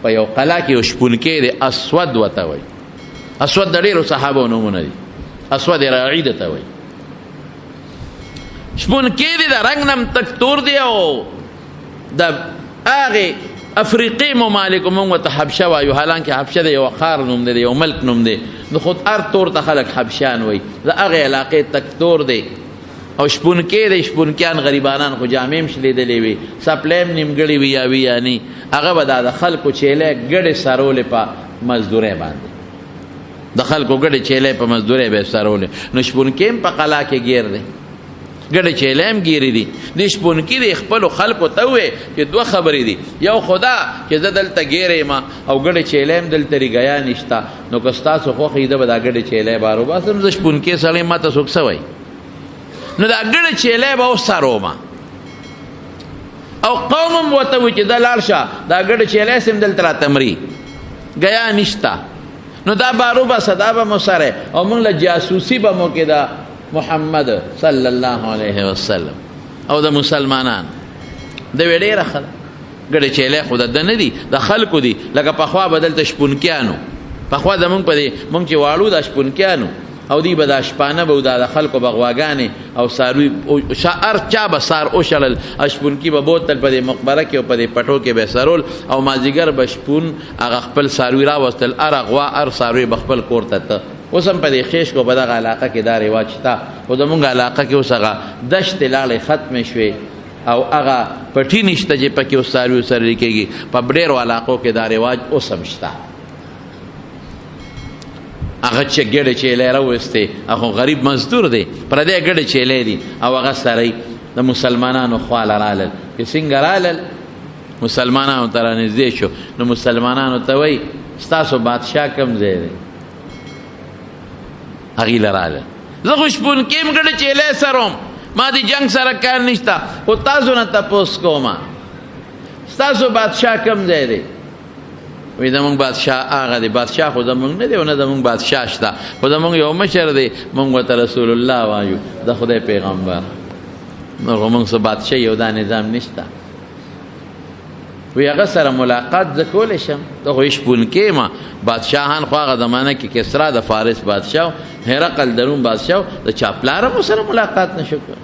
په یو قلا کې یو شپونکی دی اسود ورته وایي اسود د ډېرو صحابو نومونه دي اسود راعي ته وایي شپونکی دی د رنګ نم تک تور دی او د هغې افریقي ممالکو مونږ ورته حبشه وایو حالانکې حبشه د یو ښار نوم دی د یو ملک نوم دی نو خو هر تور ته خلک حبشیان وایي د هغې علاقې تک تور دی او شپونکی دی شپونکیان غریبانان خو جامې هم شلیدلې وي څپلۍ هم نیمګړې وي یا وي یا نی هغه به دا د خلکو چیلۍ ګډې سرولې په مزدورۍ باندې د خلکو ګډې چیلۍ په مزدورۍ به یې سرولې نو شپونکی هم په قلا کې ګیر دی ګډې چیلۍ هم ګیرې دي دې شپونکي د خپلو خلکو ته ووایي چې دوه خبرې دي یو خدا چې زه دلته ګیرې یم او ګډې چیلۍ هم دلته ریګیا نشته نو که ستاسو خوښه وي ده به دا ګډې چیلۍ بار وباسم زه شپونکی سړی ما ته څوک څه وایي نو دا ګډه چیلۍ به وسرومه او قوم هم ورته وایي چې دا لاړ شه دا ګډه چیلۍ سم دلته راته مري ګیا نشته نو دا بار وباسه دا به مو سره او موږ له جاسوسي به مو کې دا محمد صلی الله علیه وسلم او د مسلمانان د وی ډېره ښه ده ګډه چیلۍ خو د ده نه دي د خلکو دي لکه پخوا به دلته شپونکیانو پخوا زمونږ په دې مونږ چې واړو دا شپونکیانو او دی به دا شپانه به دا د خلکو به غواګانې او څاروي هر چا به څار وشړل شپونکي به بوتل په دې مقبره کې او په دې پټو کې به سرول او مازدیګر به شپون هغه خپل څاروي راوستل هر غوا هر څاروي به خپل کور ته ته اوس هم په دې خیش کو په دغه علاقه کې دا رواج شته خو زمونږ علاقه کې اوس هغه دشتې لاړې ختمې شوې او هغه پټي نشته چې پکې اوس څاروي ورسره کېږي په ډېرو علاقو کې دا رواج اوس هم شته هغه چې ګډه چیلۍ راوستې هغه غریب مزدور دی پردی ګډه چیلۍ دي او هغه سړی د مسلمانانو خواله رالل چې څنګه رالل مسلمانانو ته رانږدې شو نو مسلمانانو ته وایي ستاسو بادشاه کوم ځای دی هغې له رالل زه خو شپونکي یم ګډه چیلۍ سره ما د جنګ سره کار نشته خو تاسو نه تپوس کومه ستاسو بادشاه کوم ځای دی وی زمونږ بادشاه هغه دی بادشاه خو زمونږ نه دی او نه زمونږ بادشاه شته خو زمونږ یو مشر دی مونږ ورته رسول الله وایو د خدای پیغمبر نو خو مونږ څه بادشاه یو دا نظام نشته وی هغه سره ملاقات زه کولی شم ته خو شپونکی یم بادشاهان خو هغه زمانه کې کسرا د فارس بادشاه هرقل د روم بادشاه د چا پلاره مو سره ملاقات نشو کولی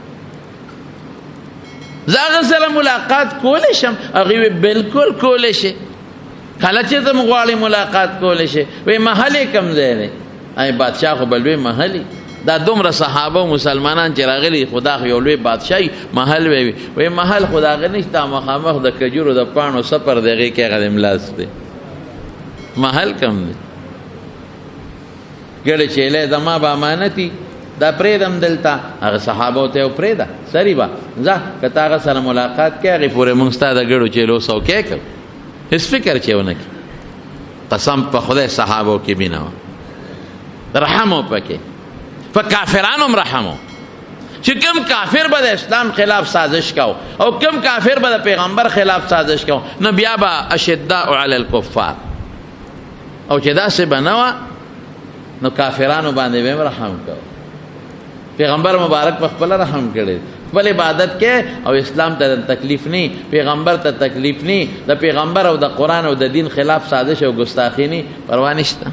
زه هغه سره ملاقات کولی شم هغې وی بلکل کولی شي کله چې ته غواړې ملاقات کولی شي وی محل یې کوم ځای دی ای بادشاه خو به لوی محل دا دومره صحابه او مسلمانان چې راغلي خدا خو یو لوی بادشاهي محل وی وی محل خو د هغه نشته مخامخ د کجورو د پاڼو سپر د هغې کې هغه د ملاس دی محل کوم دی ګډه چیلۍ زما به امانتي دا پرېږدم دلته هغه صحابو ته یې پرېږده سري به ځه که ته هغه سره ملاقات کوې هغې پورې مونږ ستا د ګډو چیلو سوکی کوو هیڅ فکر چې ونه کړي قسم په خدای صحابو کې مینه وه رحم و پکې په کافرانو هم رحم و چې کوم کافر به د اسلام خلاف سازش کو او کوم کافر به د پیغمبر خلاف سازش کو نو بیا به اشداء علی الکفار او چې داسې به نه وه نو کافرانو باندې به هم رحم کو پیغمبر مبارک په خپله رحم کړی خپل عبادت کې او اسلام ته تکلیف نی پیغمبر ته تکلیف نی د پیغمبر او د قرآن او د دین خلاف سازش او ګستاخی نی پروا نشته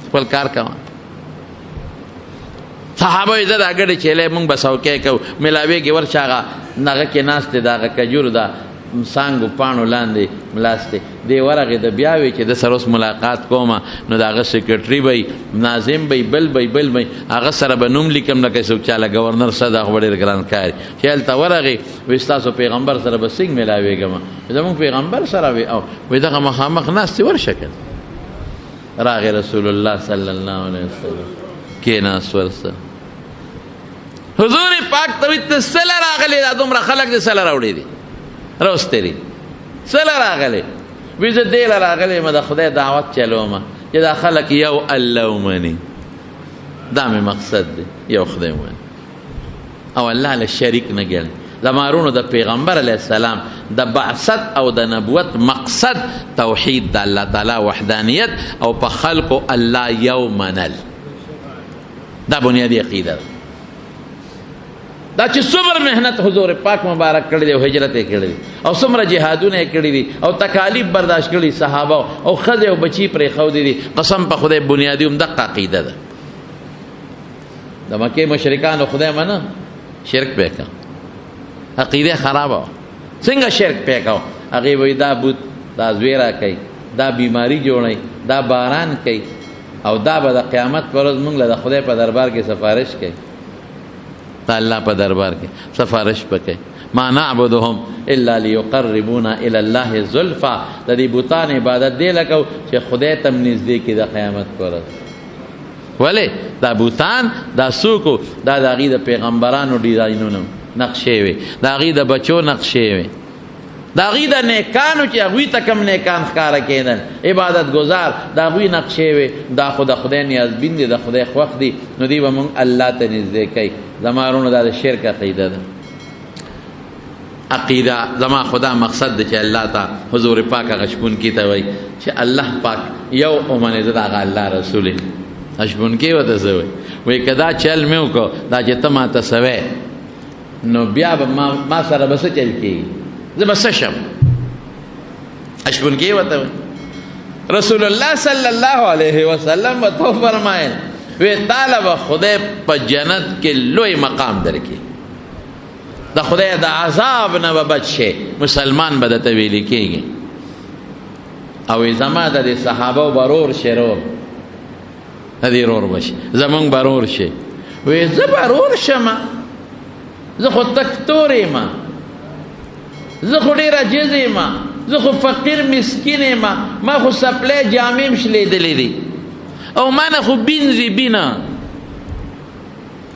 خپل کار کوه صحابه یې دا ګډې چیلۍ مونږ به سوکی کوو ملاویږي ورشه هغه هغه کې ناست دی د هغه کجورو د څانګو پاڼو لاندې ملاستې دی ورغې د بیا وی چې د سره اوس ملاقات کومه نو د هغه سیکرټري به وي ناظم به بل به هغه سره به نوم لیکم لکه څوک چاله ګورنر صاحب هغه به ډېر ګران کار چې هلته ورغې وایي ستاسو پیغمبر سره به څنګه ملاوېږم زمونږ پیغمبر سره وي او وایي دغه مخامخ ناست ورشه که راغی رسول الله صلی الله علیه وسلم کېناست ورسره حضور پاک ته وایي ته څله راغلې دا دومره خلک دې څله راوړي دي روسته دي څله راغلی وایي زه دې له راغلی یم د خدای دعوت چلومه چې دا خلک یو الله ومني دا مې مقصد دی یو خدای ومني او الله له شریک نه ګڼي زمارونو د پیغمبر علیه السلام د بعثت او د نبوت مقصد توحید د الله تعالی وحدانیت او په خلقو الله یو منل دا بنیادی عقیده ده دا چې څومره محنت حضور پاک مبارک کړی دی او هجرت یې کړی دی او څومره جهادونه یې کړي دي او تکالیف برداشت کړي صحابه او ښځې او بچي پرېښودي دي قسم په خدای بنیادي همدغه عقیده ده د مکې مشرکانو خدای منه شرک پې کړه عقیده خرابه وه څنګه شرک پې کړه هغې وایي دا بوت دا زویره کوي دا بیماری جوړوي دا باران کوي او دا به د قیامت پر ورځ موږ له د خدای په دربار کې سفارش کوي د الله په دربار کې سفارش پکې ما نعبدهم الا ليقربونا الى الله زلفا د دې بوتان عبادت دی لکه چې خدای ته نږدې کې د قیامت پر ورځ ولې دا بوتان دا څوک دا د هغې د پیغمبرانو ډیزاینونه نقشې وې د هغې د بچو نقشې وې د هغې د نیکانو چې هغوی ته کوم نیکان ښکاره کېدل عبادت ګزار د هغوی نقشې وې دا خو د خدای نیازبین دي د خدای خوښ دي نو دوی به مونږ الله ته نږدې کوي زما وروڼو دا د شرک عقیده ده عقیده زما خدا مقصد ده چې الله ته حضور پاک هغه شپونکي ته وایي چې الله پاک یو ومنې زه د هغه الله رسول یم شپونکي ورته څه وایي وایي که دا چل مې وکړو دا چې ته ماته څه نو بیا به ما سره به څه چل کېږي زه به څه شم اشپونکي ورته وایي رسول الله صلی الله علیه وسلم به تو فرمایل وی تعالی به خدای په جنت کې لوی مقام درکړي د خدای د عذاب نه به بچ شي مسلمان به درته ویلې کېږي او زما د دې صحابو به رور شي رور د دې رور به شي زمونږ به رور شي وی زه به رور شم زه خو تک تور یم زه خو ډېر عجز یم زه خو فقیر مسکین یم ما خو سپلی جامې م شلېدلې دي او ما نه خو بینځي بینه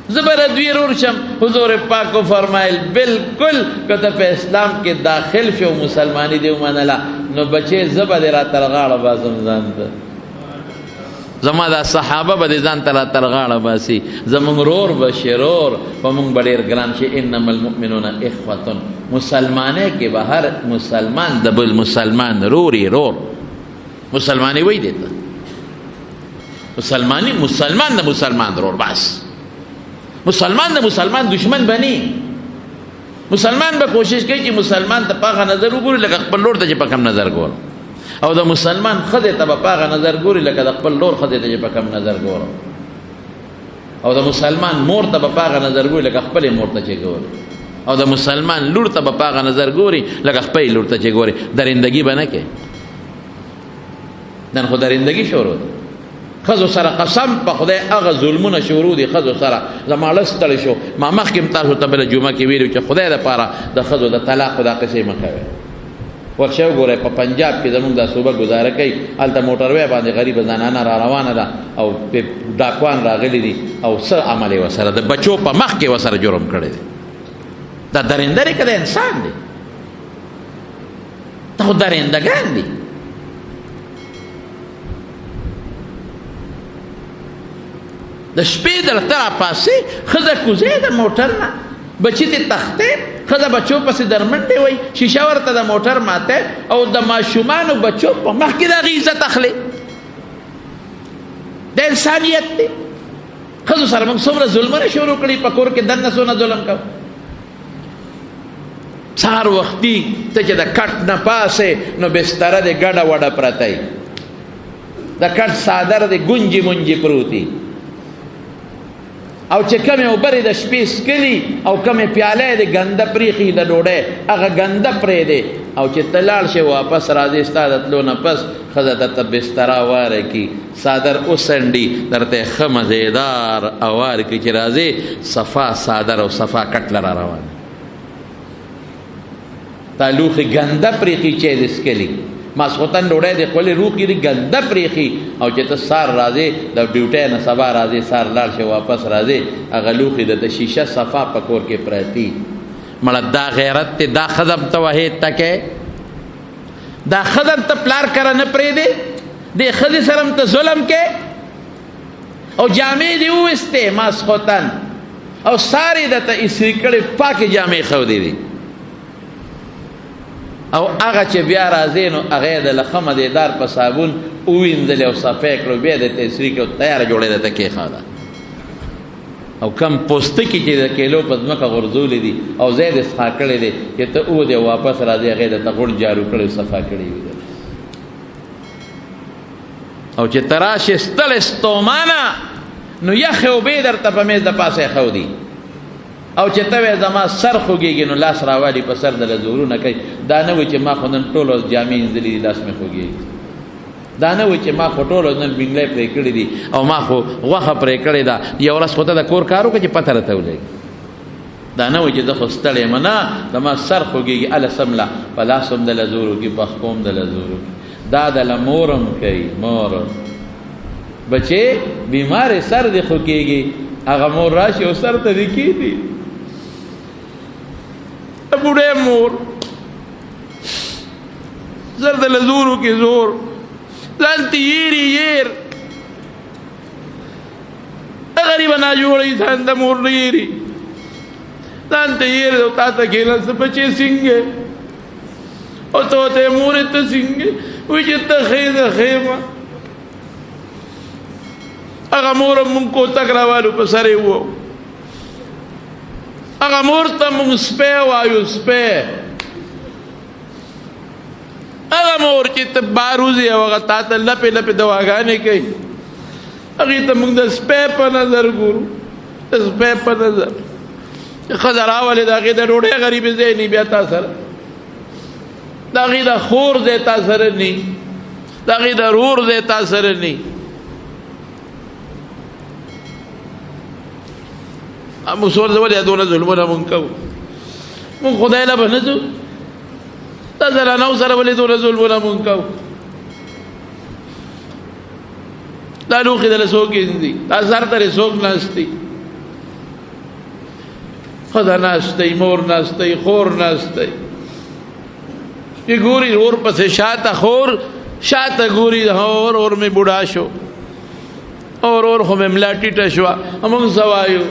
زه به دوی رور شم حضور پاکو فرمایل بالکل که ته په اسلام کې داخل شو مسلمانی دې ومنله نو بچې زه به دې را تر غاړه باسم ځان ته زما دا صحابه به دې ځان ته را تر غاړه باسي زمونږ رور به شي رور په مونږ به ډېر ګران شي انما المؤمنون اخوة مسلمانۍ کې به هر مسلمان د بل مسلمان روري رور مسلمانۍ وایي دې ته مسلمانی مسلمان د مسلمان رور بس مسلمان د مسلمان دشمن بنی مسلمان به کوشش کوي چې مسلمان ته پاغه نظر وګوري لکه خپل لور ته چې په کم نظر ګورو او د مسلمان ښځې ته به پاغه نظر ګوري لکه د خپل لور ښځې ته چې په کم نظر ګورو او د مسلمان مور ته به پاغه نظر ګوري لکه خپلې مور ته چې ګوري او د مسلمان لور ته به پاغه نظر ګوري لکه خپلې لور ته چې ګوري درندګي به نه کوي نن خو درندګي شروع ده ښځو سره قسم په خدای هغه ظلمونه شروع دي ښځو سره زما لس ستړی شو ما مخکې م تاسو ته بله جمعه کې ویلي چې خدای دپاره د ښځو د طلاقو دا قصې مه کوئ ورشه وګورئ په پنجاب کې زمونږ دا صوبه ګزاره کوي هلته موټروی باندې غریبه زنانه را روانه ده او ډاکوان راغلي دي او څه عمل یې ورسره د بچو په مخ کې ورسره جرم کړی دی دا درنده دی که د انسان دی دا خو درندګان دي د شپې دلته راپاسې ښځه کوزې د موټر نه بچي دې تختې ښځه بچو پسې درمنډې وایي شیشه ورته د موټر ماته او د ماشومانو بچو په مخ کې د هغې عزت اخلي د انسانیت دی ښځو سره موږ څومره ظلمونه شروع کړي په کور کې دننه څونه ظلم کوو سهار وختي ته چې د کټ نه پاسې نو بستره دې ګډه وډه پرته وي د کټ څادر دې ګونجې مونجې پروتي او چې کمې اوبرې د شپې څکلي او کمې پیالې د ګنده پرېښي د ډوډۍ هغه ګنده پرېږدې او چې ته لاړ شې واپس راځې ستا د تلو نه پس ښځه درته بستره واره کړي څادر وڅنډي درته یې ښه مزېدار اوار کړي چې راځې صفا څادر او صفا کټ له را روان تا لوښې ګنده پرېښي چې دې څکلي ماسخوتن ډوډۍ د خپلې روغې دي ګنده پرېښي او چې ته سار راځې د ډیوټۍ نه سبا راځې سار لاړ شې واپس راځې هغه لوښې د شیشه صفا په کور کې پرتي مړه دا غیرت دی دا ښځه ته وحید ټکی دا ښځه ته پلار کره نه پرېږدې دې ښځې سره ته ظلم کې او جامې دې وویستې ماسخوتن او سارې درته ایسري کړې پاکې جامې ښودې دي او هغه چې بیا راځې نو هغه یې د لښه مدېدار په صابون ووینځلې او صفی کړو بیا یې درته ایسري کړو تیاره جوړې درته کېښوده او کم پوستکی چې د کیلو په ځمکه غورځولې دي او ځای دې صفا کړی دی چې ته او دې واپس راځې هغې د ته غوړ جارو کړی صفا کړی وي او چې ته راشې ستړی ستومانه نو یخې اوبې درته په میز د پاسه ایښودي او چې ته وایې زما سر خوږېږي نو لاس راوالي په سر دله زورونه کوي دا نه وایي چې ما خو نن ټول ورځ جامې مینځلې دي لاس مې خوږېږي دا نه وایي چې ما خو ټول ورځ نن بینګلی پرې کړي دي او ما خو غوښه پرې کړې ده یو ورځ خو ته د کور کار وکړه چې پته راته ولګي دا نه وایي چې زه خو ستړی یم نه زما سر خوږېږي هله سمله په لاس هم دله زور وکړي په خپو هم دله زور وکړي دا دله مور هم کوي مور بچې بیمارې سر دې خوږېږي هغه مور راشي او سر ته دې کېږدي د بوډۍ مور سر دله زور وکړي زور ځان ته یېري یېر غریبه ناجوړه انسان د مور نه یېري ځان ته یېر او تا ته کېناسته بچې څنګه او ته ورته یې مورې ته څنګه وایي چې ته ښې ده ښې ما هغه مور هم مونږ کوتک راوالو په سر یې ووو هغه مور ته مونږ سپی وایو سپی هغه مور چې ته باروزي او هغه تا ته لپې لپې دواګانې کوي هغې ته مونږ د سپی په نظر ګورو د سپی په نظر چې ښځه راولې د هغې د ډوډۍ غریبې ځای نه بیا تا سره د هغې د خور ځای تا سره نه د هغې د رور ځای تا سره نه موږ څو ورځې ولې دونه ظلمونه مونږ کوو مونږ خدای له به نه ځو دا زنانو سره ولې دونه ظلمونه مونږ کوو دا لوښي دله څوک ږدي دا سر ته یې څوک ناستي ښځه ناستی مور ناستی خور ناستی چې ګوري اور پسې شاته خور شاته ګوري اور اور مې بوډا شو اور اور خو مې ملا ټیټه شوه مونږ څه وایو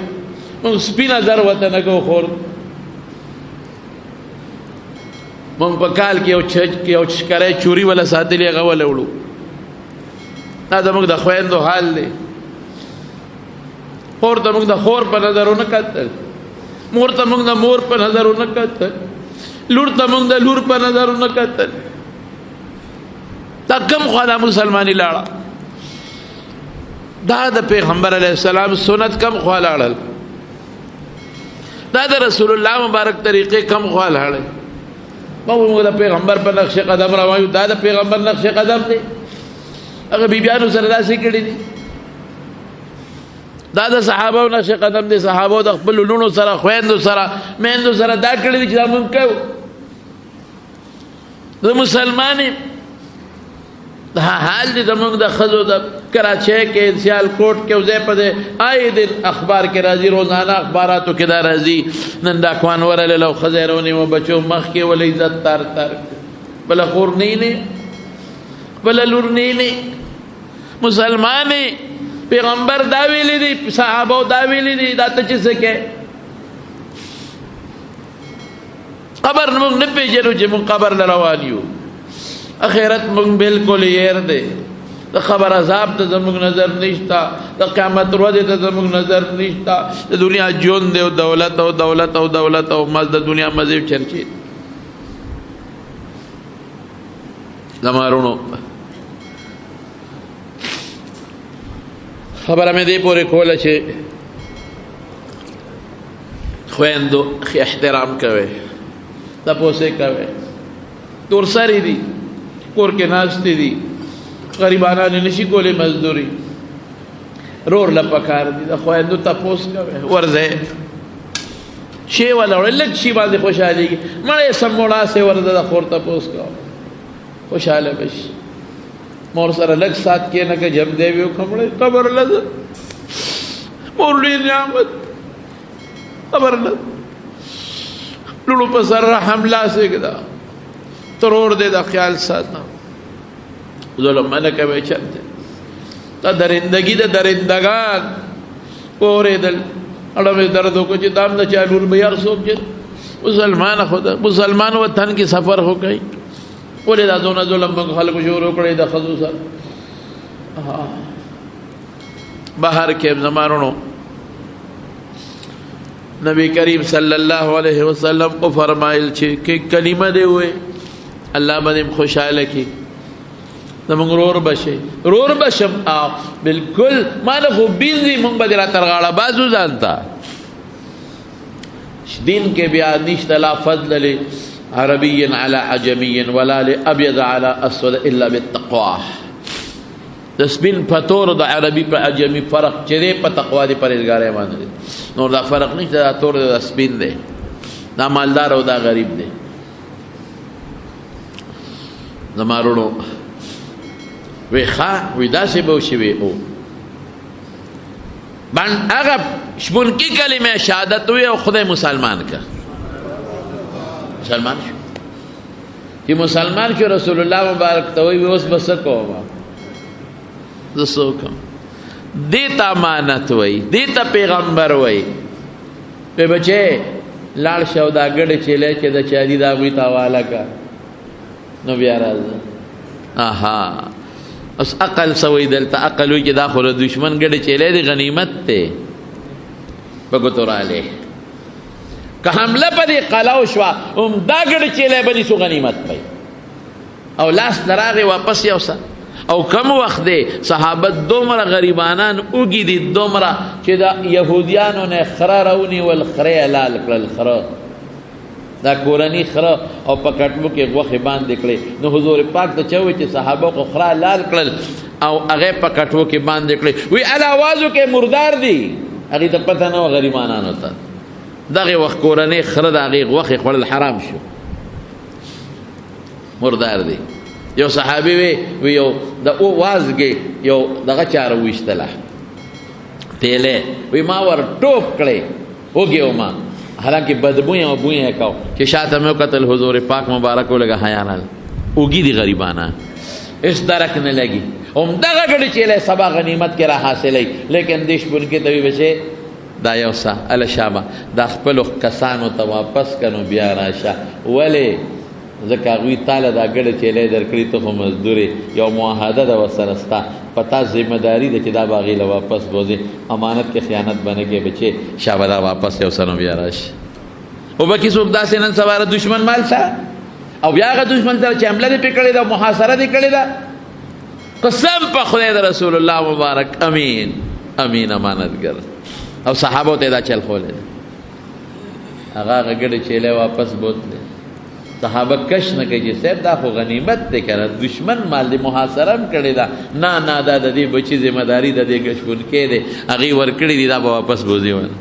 مونږ سپي نظر ورته نه کوو خور مونږ په کال کې یو شکری چوري وله ساتلې هغه وله وړو دا زموږ د خویندو حال دی خور ته مونږ د خور په نظر ونه کتل مور ته مونږ د مور په نظر ونه کتل لور ته مونږ د لور په نظر ونه کتل دا کم خوا دا مسلماني لاړه دا د پیغمبر علیه السلام سنت کم خوا لاړل دا د رسول الله مبارک طریقې کم خوا لاړل موږ د پیغمبر په نقش قدم روانو دا د پیغمبر نقش قدم دی هغه بیبیانو سره داسې کړي دي دا د صحابو نقش قدم دی صحابو د خپل لونو سره خویندو سره میندو سره دا کړي دي چې دا مونږ کوو د مسلمان دا حال دی زموږ د ښځو د کراچۍ کې سیالکوټ کې او ځای په ځای آی دن اخبار کې راځي روزانه اخباراتو کې دا راځي نن ډاکوان ورغلل او ښځه یې رونیوه بچو مخ کې ولې عزت تار تار بله خور نه یې بله لور نه مسلمان پیغمبر دا ویلی دی صحابو دا ویلی دی دا ته چې څه کې قبر موږ نه پېژنو چې موږ قبر له روان یو اخرت مونږ بالکل یېر دی د خبر عذاب ته زموږ نظر نشته د قیامت ورځې ته زموږ نظر نشته د دنیا ژوند دی او دولت او دولت او دولت او د دنیا مزې چرچې زما وروڼو خبره مې دې پورې کوله چې خویندو احترام کوئ تپوس یې کوئ تورسرې دي کور کې ناستې دي غریبانان نشي کولی مزدوري رور له پکار دي د خویندو تپوس کوئ ورځئ شی وله وړئ لږ شي باندې خوشحالېږي مړی سموړاسې ورځه د خور تپوس کوه خوشحاله به شي مور سره لږ سات کښېنه که جب دی وي وکړه قبر لږ مور ډېر نعمت قبر لږ لوڼو په سر رحم لاس ایږده ترور دی دا خیال ساته ظلم منه کوئ چلته دا درندگی د درندگان واورېدل اړه مې درد وکړو چې دا هم د چا لور به یار څوک چې مسلمان وطن کې سفر خو کوي ولې دا دونه ظلم موږ خلکو شروع کړی د ښځو سره بهر کې زما وروڼو نبی کریم صلی الله علیه وسلم کو فرمایل چې کې کلمه دی وې الله باندې خوشاله کی زمونږ رور بشي رور بشم بالکل ما نه خو بیزي مونږ به را ترغاړه بازو ځانتا دین کې بیا نشته لا فضل لعربي على عجمي ولا لابيض على اسود الا بالتقوى د سپین پتور د عربي په عجمي فرق چې دی په تقوا دی پرهیزګارۍ باندې نور دا فرق نشته دا تور د سپین دی دا مالدار او دا غریب دی زما وروڼو وی ښه وی داسې به وشي وی او هغه شپونکي کلمه شهادت وی او خدای مسلمان کړ مسلمان شو چې مسلمان شو رسول الله مبارک ته وی اوس بس کوم زسو کوم دیتا امانت وی دیتا پیغمبر وی په بچې لاړ شو دا ګډ چیلې چې د چا دي دا وی تاواله کا نو بیا راځه آها اس عقل سوی دلته عقل وی چې دا خو دشمن ګډ چیلې دی غنیمت ته بګوتراله که حمله پدې قلاو شو هم دا ګډ چیلې بني سو غنیمت پي او لاس دراغه واپس یوسه او کم وخت دی صحابت دومره غریبانان اوږي دي دومره چې دا یهودیانو نه خره راونی ول خره حلال کړل خره دا کورنی خره او په کټمو کې غوښې باندې کړې نو حضور پاک ته چوي چې صحابه کو خره حلال کړل او هغه په کټو کې باندې کړې وی الوازو کې مردار دي هغه ته پته نه غریبانانو ته دغه وخت کورنی خره دغه غوښې خوړل حرام شو مردار دي یو صحابي وی یو د او وازګي یو دغه چار وښتله تیله وی ما ور ټوپ کړې وګیو ما حالانکه بدبوې او بوې کاو چې شاته مې قتل حضور پاک مبارک ولګه حیانال وګي دي غریبانا اس درک نه لګي هم دغه ګډ چې له سبا غنیمت کې را حاصلې لیکن دیش بن کې دوی بچي دا یو سا ال شابه دا خپل کسانو ته واپس کنو بیا راشه ولی زکاوی تعالی دا ګډ چیلې درکړی ته مزدوري یو معاهده د وسرستا پتا ذمہ داری د چې دا باغی له واپس بوزي امانت کې خیانت بنګي بچي شابه واپس یو سنو بیا راشي او بکی څوک داسې نن سواره دشمن مال سا او بیا غ دشمن ته چې حمله دې پکړې دا محاصره دې کړې دا قسم په خدای د رسول الله مبارک امین امین امانتګر او صحابه ته دا چل خولې هغه ګډ چیلې واپس بوتله صحابه کش نه کوي چې صاحب دا خو غنیمت دی کړه دشمن مال دی محاصره کړی دا نه نه دا د دې بچی ذمہ داری د دې غشون کې دی هغه ور کړی دی دا واپس بوزي ونه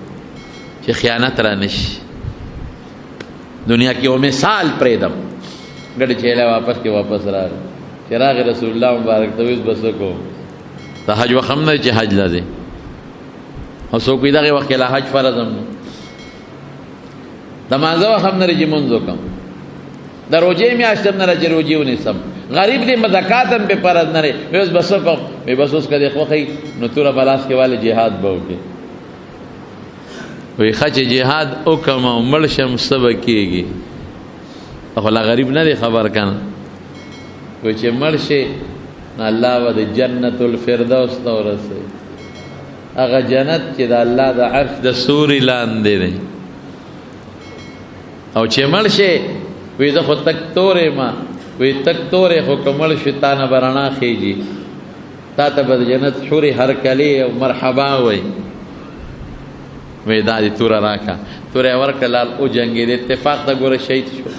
چې خیانت را نشي دنیا کې او مثال پرېدم ګډ چیلې واپس کې واپس راغی چراغ رسول الله مبارک ته وس بس کو ته حج وخم نه چې حج لازم او سو کوي دغه وخت لا حج فرض هم دمازه وخم نه چې منځو کم د روجې میاشتم نه راځي روجې ونیسم غریب دې مزکاتم په فرض نه لري بس بس کوم بس اوس کده خوخي نو تور بلاس کې والے jihad به وکي وی خچ jihad او کما ملشم سب کېږي خو لا غریب نه دی خبر کنه وی چې مرشه الله و د جنت الفردوس ته ورسه هغه جنت چې د الله د عرش د سوري لاندې دی او چې مرشه وی زه خو تک تورې ما وی تک تورې خو کمل شیطان برانا خیجی تا ته به جنت حوري هر کلی او مرحبا وی وی دا دې توره راکا توره ورکلال او جنگي د اتفاق ته ګوره شهید شو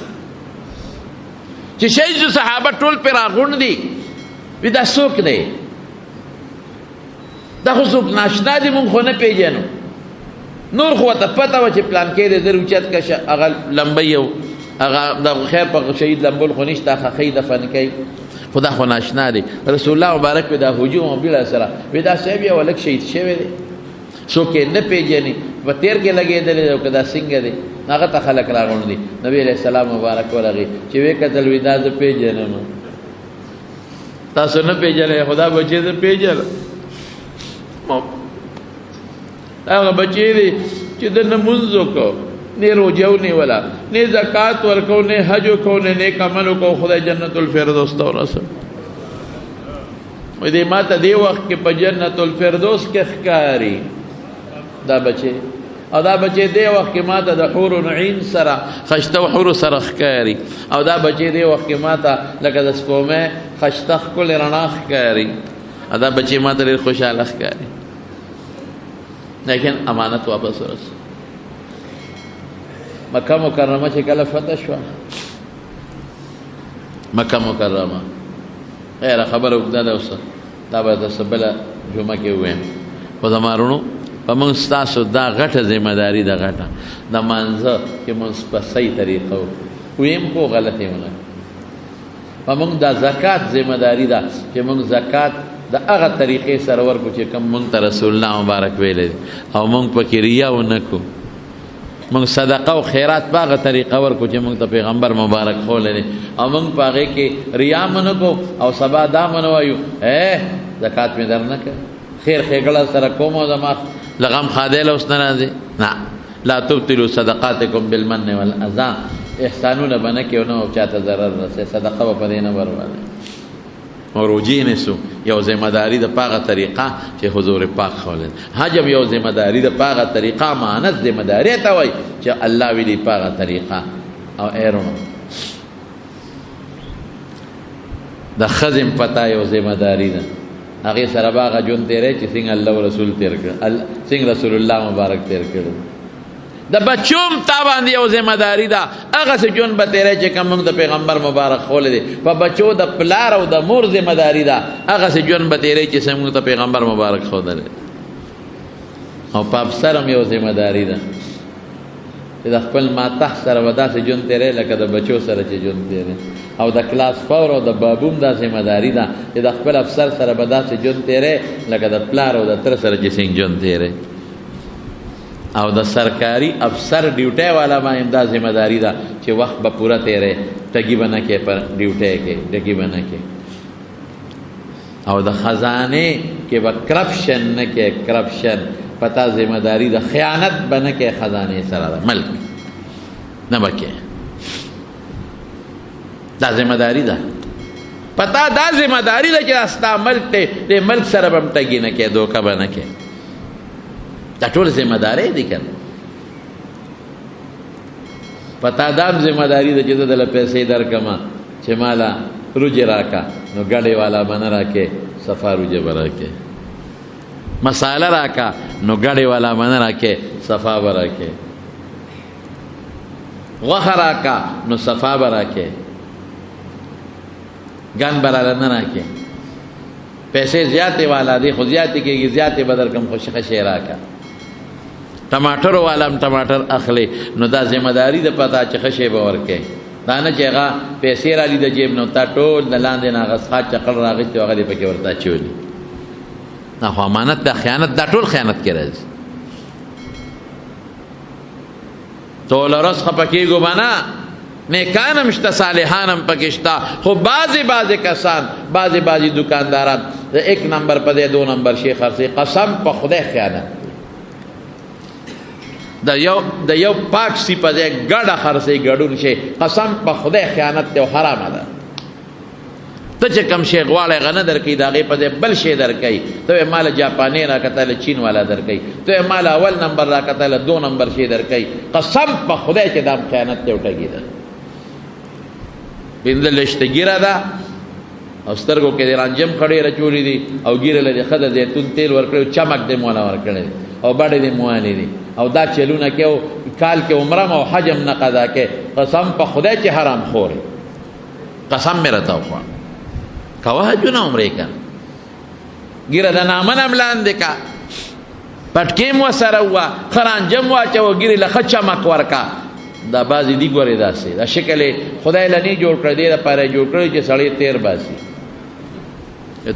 چې شهید صحابه ټول پر راغون دي وی دا څوک دی دا خو څوک ناشنا دي مونږ خو نه پیژنو نور خو ته پته و چې پلان کې دې دروچت کشه هغه لمبي او هغه د خیر په شهید لمبول خو نشته خخې دفن کوي خدا خو ناشنا دی رسول الله مبارک دا هجوم بلا سره ودا صاحب یو لک شهید شوی دی سو کې نه پیژني په تیر کې لګېدل او کدا څنګه دی هغه ته خلک راغون دي نبی علیہ السلام مبارک ورغی چې وکتل ودا ز پیژنم تاسو نه پیژنئ خدا بچی ز پیژنه هغه بچی دی چې د نمونځو کو نه روجو نه ولا نه زکات ورکو نه حج کو نه نیک عمل کو خدای جنت الفردوس ته ورسه وې دې ماته دی وخت کې په جنت الفردوس کې ښکاری دا بچي او دا بچی دی وخت کې ماته د حور و عین سره خشته و حور سره ښکاري او دا بچی دی وخت کې ماته لکه د سپومې خشته ښکلې رڼا ښکاري او دا بچی ماته ډېر خوشحاله ښکاري لیکن امانت واپس ورسو مکه مکرمه چې کله فتح شوه مکه مکرمه غیره خبره اوږده ده اوس دا به درته بله جمعه کې ووایم خو زما وروڼو په موږ ستاسو دا غټه ذمهداري ده غټه د مانځه چې موږ په صحیح طریقه ویم خو غلطې ونه په موږ دا زکات ذمهداري ده چې موږ زکات د هغه طریقې سره ورکړو چې کوم موږ ته رسول الله مبارک ویلی دی او موږ پکې ریا ونه کړو موږ صدقه او خیرات په هغه طریقه ورکړو چې موږ ته پیغمبر مبارک ښولی دی او موږ په هغې کې ریا مه نه کړو او سبا دا مه نه وایو زکات مې در نه کړ خیر ښېګړه سره کوم او زما لغم خادیله اوس نه راځي نه لا تبطلوا صدقاتکم بالمن والاذى احسانونه به نه کوي او چاته ضرر رسوي صدقه به په دې نه بربادوي او روجې نیسو یو ذمهداري د په هغه طریقه چې حضور پاک ښولی حج هم یو ذمهداري د په هغه طریقه امانت ذمهداري ته وایي چې الله ویلي په هغه طریقه او ایرونه د ښځې پته یو ذمهداري ده هغې سره به هغه ژوند تېری چې څنګه الله او رسول تېر کړ څنګه رسول الله مبارک تېر کړو د بچو هم تا باندې یو ذمهداري ده هغسې ژوند به تېری چې کوم موږ د پیغمبر مبارک ښولی دی په بچو د پلار او د مور ذمهداري ده هغسې ژوند به تېری چې څنګه موږ د پیغمبر مبارک ښودلی او په افسر هم یو ذمهداري ده چې د خپل ماتح سره به داسې ژوند تېری لکه د بچو سره چې ژوند تېری او د کلاس فور او د بابوم دا ذمهداري ده چې د خپل افسر سره به داسې ژوند تېری لکه د پلار او د تره سره چې څنګه ژوند تېری او د سرکاري افسر ډیوټۍ والا باندې دا ذمهداري ده چې وخت به پوره تېری ټګي به نه کوې په ډیوټۍ کې ټګي به نه کوې او د خزانې کې به کرپشن نه کوې کرپشن پتا ذمهداري د خیانت به نه کوې خزانې سره د ملک نه به کوې دا ذمهداري ده پتا دا ذمهداري ده چې دا ستا ملک دی دې ملک سره به هم ټګي نه کوې دوکه به نه کوې دا ټول ذمهداري دي که نه پتا دا هم ذمهداري ده چې زه دله پیسې درکړمه چې ماله روجې راکړه نو ګډې والا به نه راکې صفا روجې به راکې مساله راکړه نو ګډې والا به نه راکې صفا به راکې غوښه راکړه نو صفا به راکې ګن به راله نه راکې پیسې زیاتې والا دی خو زیاتې کېږي زیاتې به درکړم خو ښه شی راکړه ټماټر والا هم ټماټر اخلي نو دا ذمهداري ده پته چې ښه شی به ورکوې دا نه چې هغه پیسې رالي د جیب نه تا ټول د لاندې نه هغه څښاک چقل راغېستې او هغه دې پکې ورته اچولي دا خو امانت ده خیانت دا ټول خیانت کې راځي ټوله ورځ خفه کېږو به نه نیکان هم شته صالحان هم پکې شته خو بعضې کسان بعضې دکانداران د 1 نمبر په دی 2 نمبر شی خرڅوي قسم په خدای خیانت د یو پاک سی په ځای ګډه خرڅوي ګډون شی قسم په خدای خیانت دی او حرامه ده ته چې کوم شی غواړې هغه نه درکوي د هغې په ځای بل شی درکوي ته یې ماله جاپاني راکتله چین والا درکوي ته یې ماله اول نمبر راکتله 2 نمبر شی درکوي قسم په خدای چې دا خیانت دی او ټګي ده پنځه لشته ګیره ده او سترګو کې د رانجم خړې راچولې دي او ګیره لري ښه د زیتون تیل ورکړی چمک دې موله ورکړی او بډې دې موالې دي او دا چلونه کې او کال کې عمره او حج هم نه قضا کې قسم په خدای چې حرام خورې قسم مې راته وخوړ کوه حجونه عمرې که ګیره د نامن هم لاندې که پټکې م ورسره ووه ښه رانجم واچوه ګیرې له ښه چمک ورکه دا بعضې دي ګورې داسې دا شکل خدای لنی جوړ کړی دې دپاره یې جوړ کړی چې سړی تیر باسي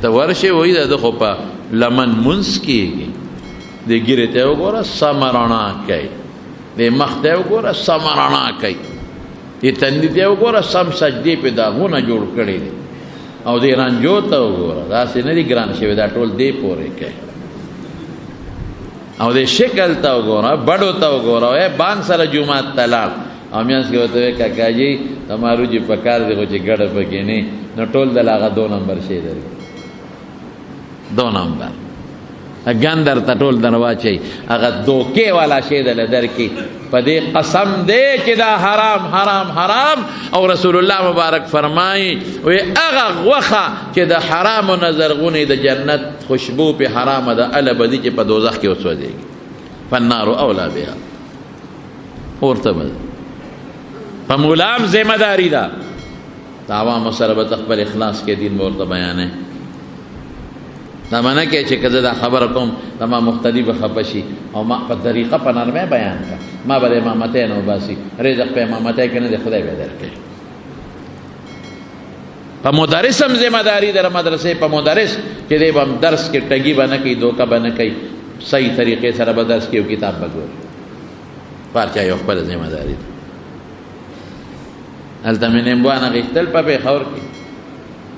ته ورشې وایي د ده خو په لمن منځ کېږي دې ګیرې ته وګوره سمه رڼا کوي دې مخ ته وګوره سمه رڼا کوي دې تندي ته وګوره سم سجدې پې داغونه جوړ کړي دي او دې رانجو ته وګوره داسې نه دي ګران شوي دا ټول دې پورې کوي او دې شکل ته وګوره بډو ته وګوره بانګ سره جومات ته لاړ او میانځ کې ورته وایي کاکاجي تمارو چې پکار دی خو چې ګډه پکې نه نو ټول دله هغه 2 نمبر شی درکړي 2 نمبر ګن درته ټول در واچوي هغه دوکې والا شی دله درکړي په دې قسم دی چې دا حرام حرام حرام او رسول الله مبارک فرمایي وی هغه غوښه چې د حرامو نه زرغونې د جنت خوشبو پې حرامه ده هله به دي چې په دوزخ کې وسوځېږي فالنار اولا بها اور ته به په مولام ذمه داري ده د عوامو سره به خپل اخلاص کې دین به ورته بیانوي دا معنی کې چې که زه دا خبره کوم دا ما مقتدي به خفه شي او ما په طریقه په نرمۍ بیان کړه ما به د امامتۍ نه وباسي رزق په امامتۍ کې نه دی خدای به درکوي په مدرس هم ذمه داري ده مدرسې په مدرس چې دی به هم درس کې ټګي به نه کوي دوکه به نه کوي صحیح طریقې سره به درس کې یو کتاب به ګوري هر چا یو خپله ذمه داري ده هلته مې نیمبوان اخیستل په پېښور کې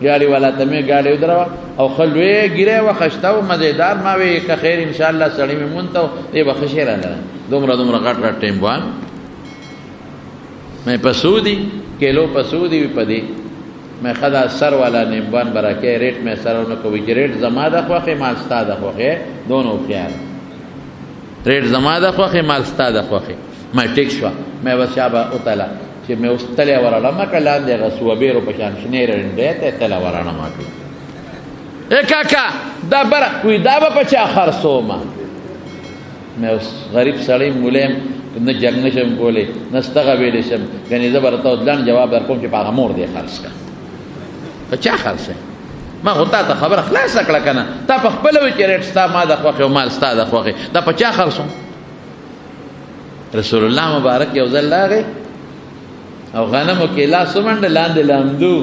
ګاډي والا ته مې ګاډي ودروه او ښه لوی ګیرې وه خشته و مزېدار ما وی که خیر انشاءالله سړی مې مونته و دی به ښه شی رالره دومره دومره غټ غټ ټیمبوان مې په څو دي کیلو په څو دي وي په دې مې ښه دا سر والا نیمبوان به راکوې ریټ مې سره ونه کوي چې ریټ زما د خوښې مال ستا د خوښې دونه هوښیار ریټ زما د خوښې مال ستا د خوښې مې ټیک شوه مې بس چا به وتله چې مې اوس تلی ورړمه که لاندې هغه سوبیرو په شان شنې رنډۍ ته یې تله ورړمه کړه ای کاکا دا بره وی دا به په چا خرڅومه مې اوس غریب سړی مولیم نه جنګ نه شم کولی نه ستغه ویلی شم ګنې زه به راته ځلان جواب در کوم چې په هغه مور دې خرڅ کړه په چا خرڅوې ما خو تا ته خبره خلاصه کړه که نه تا په خپله وي چې ریټ ستا ما د خوښې او مال ستا د خوښې دا په چا خرڅوم رسول الله مبارک یو ځل راغی او غنمو کې لاس ومنډه لاندې لامدو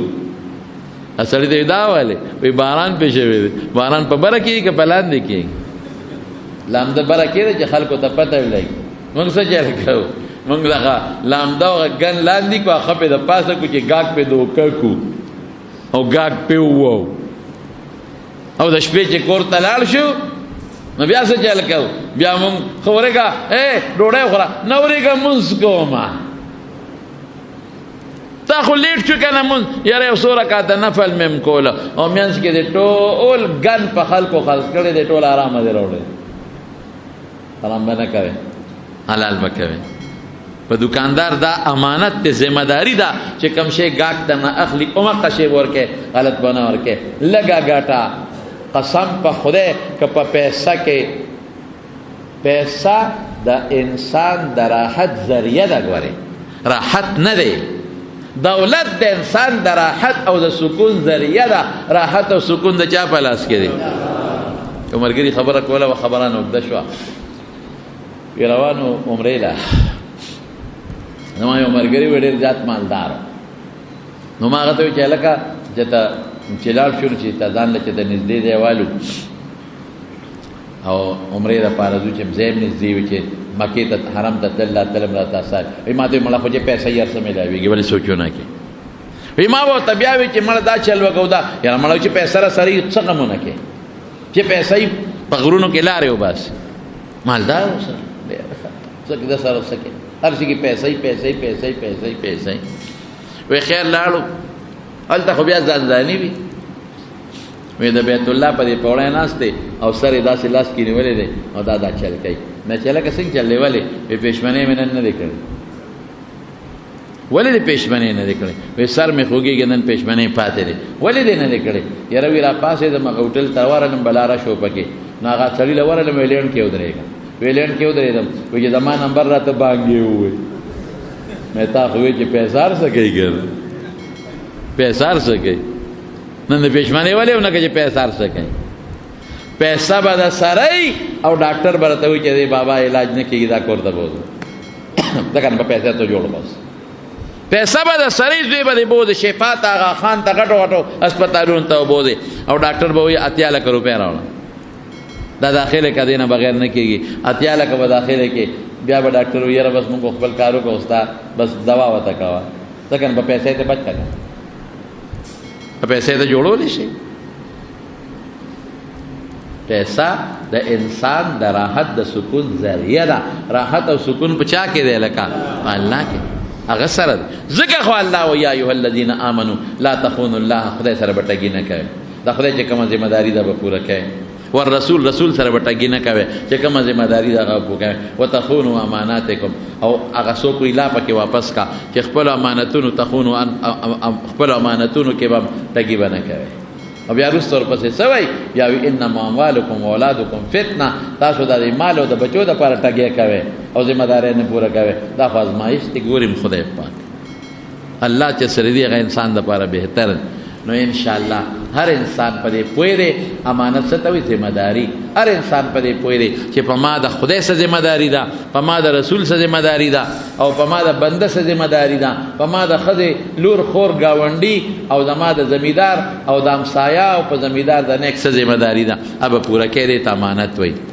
سړي ته دا ویلې وی باران پې شوی دی باران په بره کېږي که په لاندې کېږي لامده بره کېږي چې خلکو ته پته ولګي موږ څه چل کوو موږ دغه لامده او ګن لاندې کړو هغه پې د پاسه کړو چې ګاګ پې دوکه کړو او ګاګ پې ووو او د شپې چې کور ته لاړ شو نو بیا څه چل کوو بیا موږ خو ورېږه ډوډۍ وخوره نه ورېږه مونځ کومه تا خو لیټ شو که نه مونځ یاره یو څو رکاته نفل مې م کوله او منځ کې دې ټول ګن په خلکو خرڅ کړی دی ټول ارامه دې راوړی حرام به نه کوې حلال به کوې په دوکاندار دا امانت دی ذمه داري ده چې کوم شی ګاټ ته نه اخلي همغه شی ورکې غلط به نه ورکې لږه ګټه قسم په خدای که په پیسه کې پیسه د انسان د راحت ذریعه ده ګورې راحت نه دی دولت د انسان د راحت او د سکون ذریعه ده راحت او سکون د چا په لاس کې دی یو ملګري خبره کوله و خبره نه اوږده شوه وی روانو عمرې له زما یو ملګري و ډېر زیات مالدار نو ما هغه ته ویل چې هلکه چې ته چې لاړ شو نو چې ته ځان له چې د نږدې ځای والو او عمرې دپاره ځو چې ځای م نږدې وي چې مکې ته حرم ته تلل راتلم راته اسان وایي ما ته وایي مړه خو چې پیسه یې هر څه میلاوېږي ولې سوچونه کې وایي ما به ورته بیا وایي چې مړه دا چل وکړو دا یاره مړه چې پیسه را سره څه غمونه کې چې پیسه یې په غرونو کې لارې وباسي مالدار اوسه څه د سره څه کې هر شي کې پیسه یې پیسه یې پیسه یې پیسه یې پیسه یې وایي خیر لاړو هلته خو بیا ځانځاني وي وی د بیت الله په دې پوړی ناست دی او سر یې داسې لاس کې نیولی دی او دا چل کوي نه چې هلکه څنګه چل دی ولې وی پېشمنۍ مې نن نه دی کړی ولې دې پېشمنۍ نه دی کړی وی سر مې خوږېږي نن پېشمنۍ پاتې دی ولې دې نه دی کړی یاره وی را پاسېدم هغه هوټل ته ورغلم بلاره شو پکې نو هغه سړي له ورغلم وی لینډ کې ودرېږم وی لینډ کې ودرېدم وی چې زما نمبر راته بانګې ووایي مې تا خو وی چې پیسه هر څه کوي که نه پیسه هر څه کوي نن د پېشمنۍ ولې ونه که چې پیسه هر څه کوي پیسه به د سره او ډاکټر به راته وایي چې دی بابا علاج نه کېږي دا کور ته بوځه ځکه نه به پیسې ته جوړ بس پیسه به د سره دوی به دې بوځي شفا ته هغه خان ته غټو غټو هسپتالونو ته بوځي او ډاکټر به وایي 80 لکه روپۍ راوړه دا داخله که دی نه بغیر نه کېږي 80 لکه به داخله کې بیا به ډاکټر وایي یاره بس مونږ خپل کار وکړو ستا بس دوا ورته کوه ځکه نه به پیسې ته بچ کړه پیسې ته جوړولی شي پیسه د انسان د راحت د سکون ذریعه ده راحت او سکون په چا کې دی لکه الله کې هغه سره ده ځکه خو الله وایي یا ایها الذین آمنوا لا تخونوا الله خدای سره به ټګي نه کوئ د خدای چې کومه ذمه داري ده به پوره کوئ والرسول رسول سره به ټګي نه کوئ چې کومه ذمہ داري دغه وکړئ وتخونوا اماناتکم او هغه څوک وی لا پکې واپس کا چې خپل امانتونو تخونو خپل امانتونو کې به ټګي به نه کوئ او بیا وروسته ورپسې څه وایي بیا وایي انما اموالکم واولادکم فتنه تاسو د مال او د بچو دپاره ټګۍ کوئ او ذمہ دارۍ نه پوره کوئ دا خو ازمایښت دی ګورم خدای پاک الله چې سره دی هغه انسان دپاره بهتر نو انشاءالله هر انسان په دې پوه دی امانت څه ته وایي ذمہ داري هر انسان په دې پوه دی چې په ما د خدای څه ذمہ داري ده په ما د رسول څه ذمہ داري ده او په ما د بنده څه ذمہ داري ده په ما د ښځې لور خور ګاونډي او د ما د زمیندار او د همسایه او په زمیندار د نیک څه ذمہ داري ده هغه به پوره کوي دې ته امانت وایي